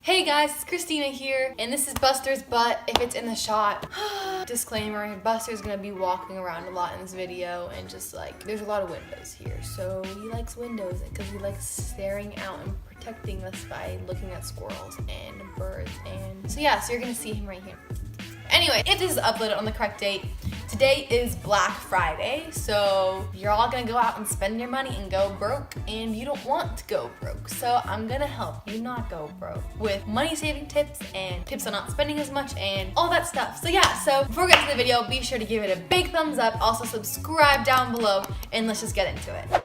Hey guys, it's Christina here, and this is Buster's butt if it's in the shot. Disclaimer, Buster's gonna be walking around a lot in this video, and just like, there's a lot of windows here, so he likes windows because he likes staring out and protecting us by looking at squirrels and birds, and so yeah, so you're gonna see him right here. Anyway, if this is uploaded on the correct date, today is Black Friday, so you're all gonna go out and spend your money and go broke, and you don't want to go broke. So I'm gonna help you not go broke with money saving tips and tips on not spending as much and all that stuff. So yeah, so before we get to the video, be sure to give it a big thumbs up, also subscribe down below, and let's just get into it.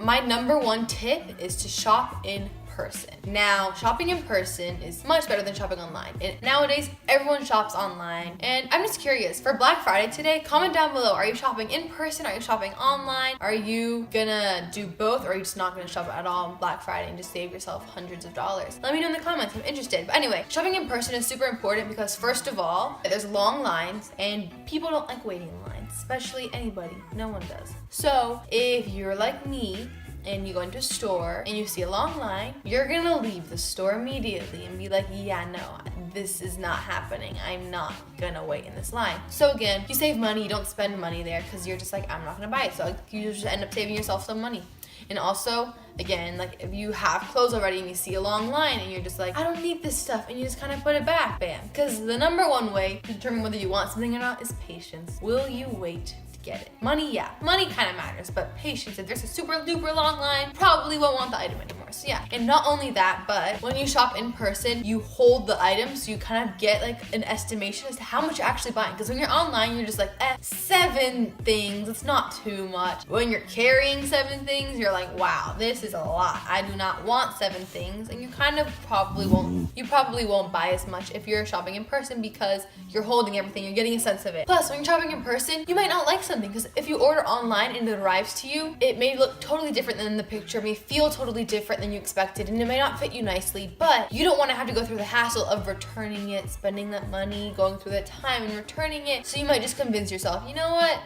My number one tip is to shop in person. Now, shopping in person is much better than shopping online. And nowadays, everyone shops online. And I'm just curious, for Black Friday today, comment down below. Are you shopping in person? Are you shopping online? Are you gonna do both? Or are you just not gonna shop at all on Black Friday and just save yourself hundreds of dollars? Let me know in the comments, I'm interested. But anyway, shopping in person is super important because first of all, there's long lines and people don't like waiting in lines, especially anybody. No one does. So if you're like me, and you go into a store and you see a long line, you're gonna leave the store immediately and be like, yeah, no, this is not happening. I'm not gonna wait in this line. So again, you save money, you don't spend money there because you're just like, I'm not gonna buy it. So you just end up saving yourself some money. And also, again, like if you have clothes already and you see a long line and you're just like, I don't need this stuff, and you just kind of put it back, bam. Because the number one way to determine whether you want something or not is patience. Will you wait? Get it. Money, yeah, money kind of matters, but patience, if there's a super duper long line, probably won't want the item anymore. So yeah, and not only that, but when you shop in person, you hold the item, so you kind of get like an estimation as to how much you're actually buying. Because when you're online, you're just like, 7 things, it's not too much. When you're carrying 7 things, you're like, wow, this is a lot. I do not want 7 things, and you kind of probably won't buy as much if you're shopping in person because you're holding everything, you're getting a sense of it. Plus, when you're shopping in person, you might not like something, because if you order online and it arrives to you, it may look totally different than the picture, may feel totally different than you expected, and it may not fit you nicely, but you don't want to have to go through the hassle of returning it, spending that money, going through that time and returning it. So you might just convince yourself, you know what,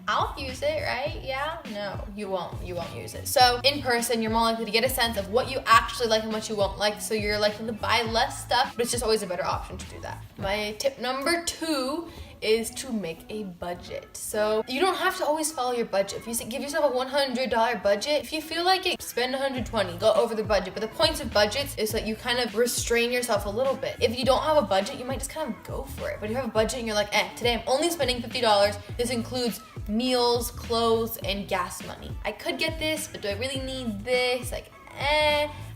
I'll use it, right? Yeah? No, you won't use it. So in person, you're more likely to get a sense of what you actually like and what you won't like, so you're likely to buy less stuff, but it's just always a better option to do that. My tip number 2 is to make a budget. So you don't have to always follow your budget. If you give yourself a $100 budget, if you feel like it, spend $120, go over the budget. But the point of budgets is that you kind of restrain yourself a little bit. If you don't have a budget, you might just kind of go for it. But if you have a budget and you're like, today I'm only spending $50, this includes meals, clothes, and gas money. I could get this, but do I really need this? Like,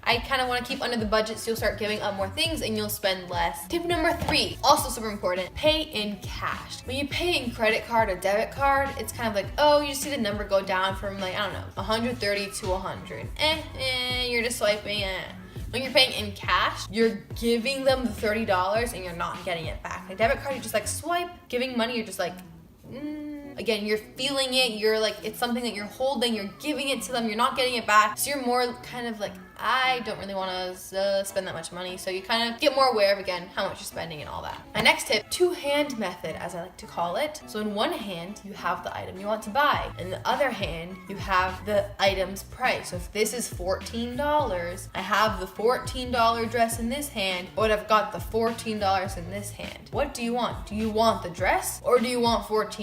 I kind of want to keep under the budget, so you'll start giving up more things and you'll spend less. Tip number 3, also super important, pay in cash. When you pay in credit card or debit card, it's kind of like, oh, you just see the number go down from like, I don't know, 130 to 100. You're just swiping. When you're paying in cash, you're giving them the $30 and you're not getting it back. Like debit card, you just like swipe. Giving money, you're just like, Again, you're feeling it, you're like, it's something that you're holding, you're giving it to them, you're not getting it back. So you're more kind of like, I don't really want to spend that much money. So you kind of get more aware of, again, how much you're spending and all that. My next tip, two-hand method, as I like to call it. So in one hand, you have the item you want to buy. In the other hand, you have the item's price. So if this is $14, I have the $14 dress in this hand, but I've got the $14 in this hand. What do you want? Do you want the dress or do you want $14?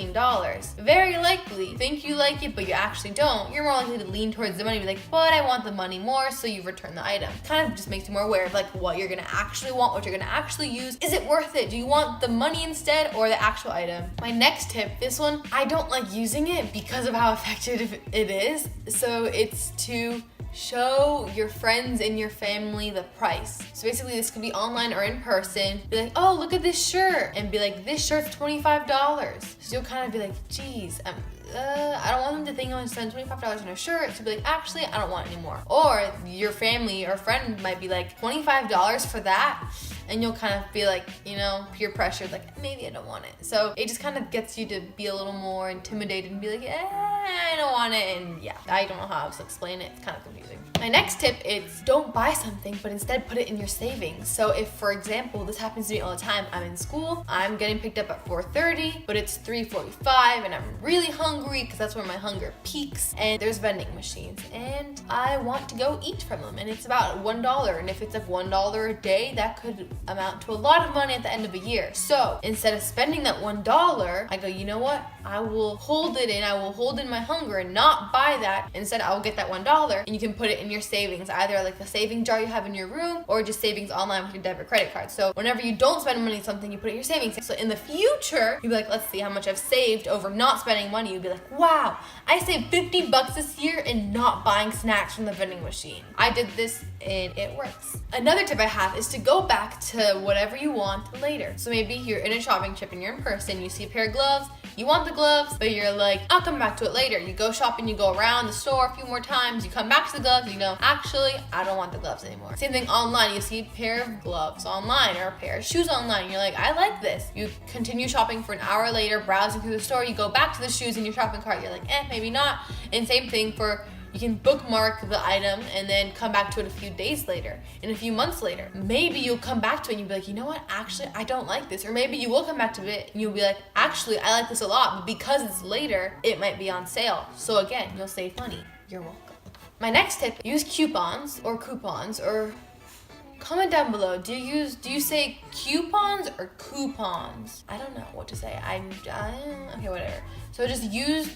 Very likely, think you like it, but you actually don't. You're more likely to lean towards the money and be like, but I want the money more, so you return the item. Kind of just makes you more aware of like what you're gonna actually want, what you're gonna actually use. Is it worth it? Do you want the money instead or the actual item? My next tip, this one, I don't like using it because of how effective it is. So it's to show your friends and your family the price. So basically this could be online or in person. Be like, oh, look at this shirt. And be like, this shirt's $25. So you'll kind of be like, geez, I don't want them to think I'm gonna spend $25 on a shirt. So be like, actually, I don't want it anymore. Or your family or friend might be like, $25 for that? And you'll kind of be like, you know, peer pressured, like, maybe I don't want it. So it just kind of gets you to be a little more intimidated and be like, I don't want it. And yeah, I don't know how else to explain it. It's kind of confusing. My next tip is don't buy something, but instead put it in your savings. So if, for example, this happens to me all the time, I'm in school, I'm getting picked up at 4:30, but it's 3:45 and I'm really hungry hungry because that's where my hunger peaks, and there's vending machines and I want to go eat from them, and it's about $1, and if it's like $1 a day, that could amount to a lot of money at the end of a year. So instead of spending that $1, I go, you know what? I will hold it in. I will hold in my hunger and not buy that. Instead, I will get that $1 and you can put it in your savings, either like a saving jar you have in your room or just savings online with your debit credit card. So whenever you don't spend money on something, you put it in your savings. So in the future, you'll be like, let's see how much I've saved over not spending money. You'll be like, wow, I saved $50 this year in not buying snacks from the vending machine. I did this and it works. Another tip I have is to go back to whatever you want later. So maybe you're in a shopping trip and you're in person, you see a pair of gloves, you want the gloves, but you're like, I'll come back to it later. You go shopping, you go around the store a few more times, you come back to the gloves, you know, actually, I don't want the gloves anymore. Same thing online, you see a pair of gloves online or a pair of shoes online, you're like, I like this. You continue shopping for an hour later, browsing through the store, you go back to the shoes in your shopping cart, you're like, maybe not. And same thing for, you can bookmark the item and then come back to it a few days later and a few months later. Maybe you'll come back to it and you'll be like, you know what, actually, I don't like this. Or maybe you will come back to it and you'll be like, actually, I like this a lot, but because it's later, it might be on sale. So again, you'll save money. You're welcome. My next tip, use coupons, or comment down below. Do you say coupons or coupons? I don't know what to say. Okay, whatever. So just use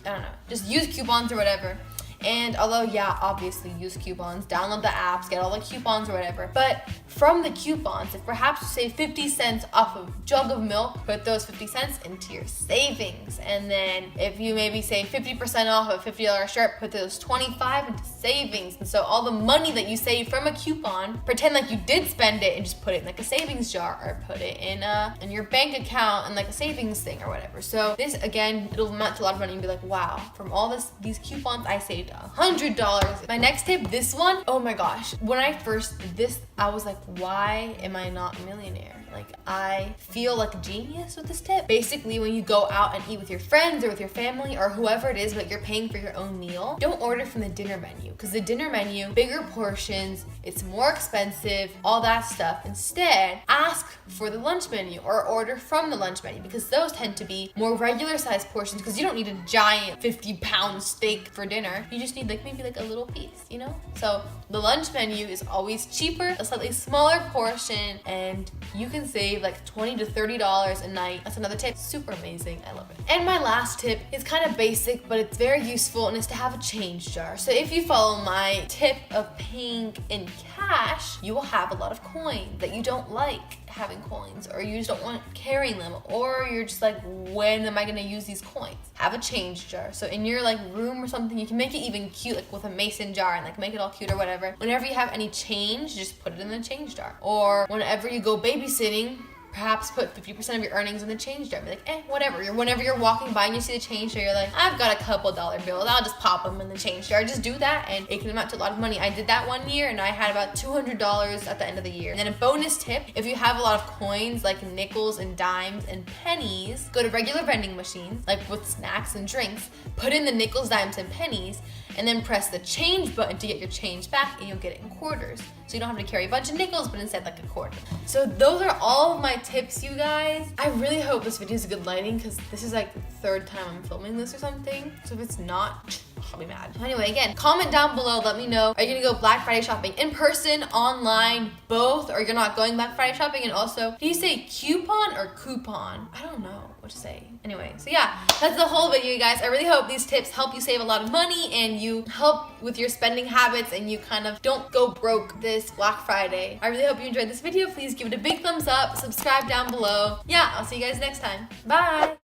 coupons or whatever. And although, yeah, obviously use coupons, download the apps, get all the coupons or whatever. But from the coupons, if perhaps you save 50 cents off a jug of milk, put those 50 cents into your savings. And then if you maybe save 50% off a $50 shirt, put those 25 into savings. And so all the money that you save from a coupon, pretend like you did spend it and just put it in like a savings jar, or put it in your bank account and like a savings thing or whatever. So this, again, it'll amount to a lot of money and be like, wow, from all these coupons, I saved $100. My next tip, this one, oh my gosh. When I first did this, I was like, why am I not a millionaire? Like, I feel like a genius with this tip. Basically, when you go out and eat with your friends or with your family or whoever it is, but you're paying for your own meal, don't order from the dinner menu, because the dinner menu, bigger portions, it's more expensive, all that stuff. Instead, ask for the lunch menu or order from the lunch menu, because those tend to be more regular sized portions, because you don't need a giant 50-pound steak for dinner. You just need maybe a little piece, you know? So the lunch menu is always cheaper, a slightly smaller portion, and you can save like $20 to $30 a night. That's another tip. Super amazing. I love it. And my last tip is kind of basic, but it's very useful, and it's to have a change jar. So if you follow my tip of paying in cash, you will have a lot of coins that you don't like having coins, or you just don't want carrying them, or you're just like, when am I gonna use these coins? Have a change jar. So in your room or something, you can make it even cute, like with a mason jar, and make it all cute or whatever. Whenever you have any change, just put it in the change jar. Or whenever you go babysitting, perhaps put 50% of your earnings in the change jar. Be like, whatever. Whenever you're walking by and you see the change jar, you're like, I've got a couple dollar bills, I'll just pop them in the change jar. Just do that, and it can amount to a lot of money. I did that one year, and I had about $200 at the end of the year. And then a bonus tip, if you have a lot of coins, like nickels and dimes and pennies, go to regular vending machines, like with snacks and drinks, put in the nickels, dimes, and pennies, and then press the change button to get your change back, and you'll get it in quarters. So you don't have to carry a bunch of nickels, but instead like a quarter. So those are all of my tips, you guys. I really hope this video is good lighting, because this is like the third time I'm filming this or something. So if it's not, I'll be mad. Anyway, again, comment down below, let me know. Are you gonna go Black Friday shopping in person, online, both, or you're not going Black Friday shopping? And also, do you say coupon or coupon? I don't know what to say. Anyway, so yeah, that's the whole video, you guys. I really hope these tips help you save a lot of money, and you help with your spending habits, and you kind of don't go broke this Black Friday. I really hope you enjoyed this video. Please give it a big thumbs up, subscribe down below. Yeah, I'll see you guys next time. Bye.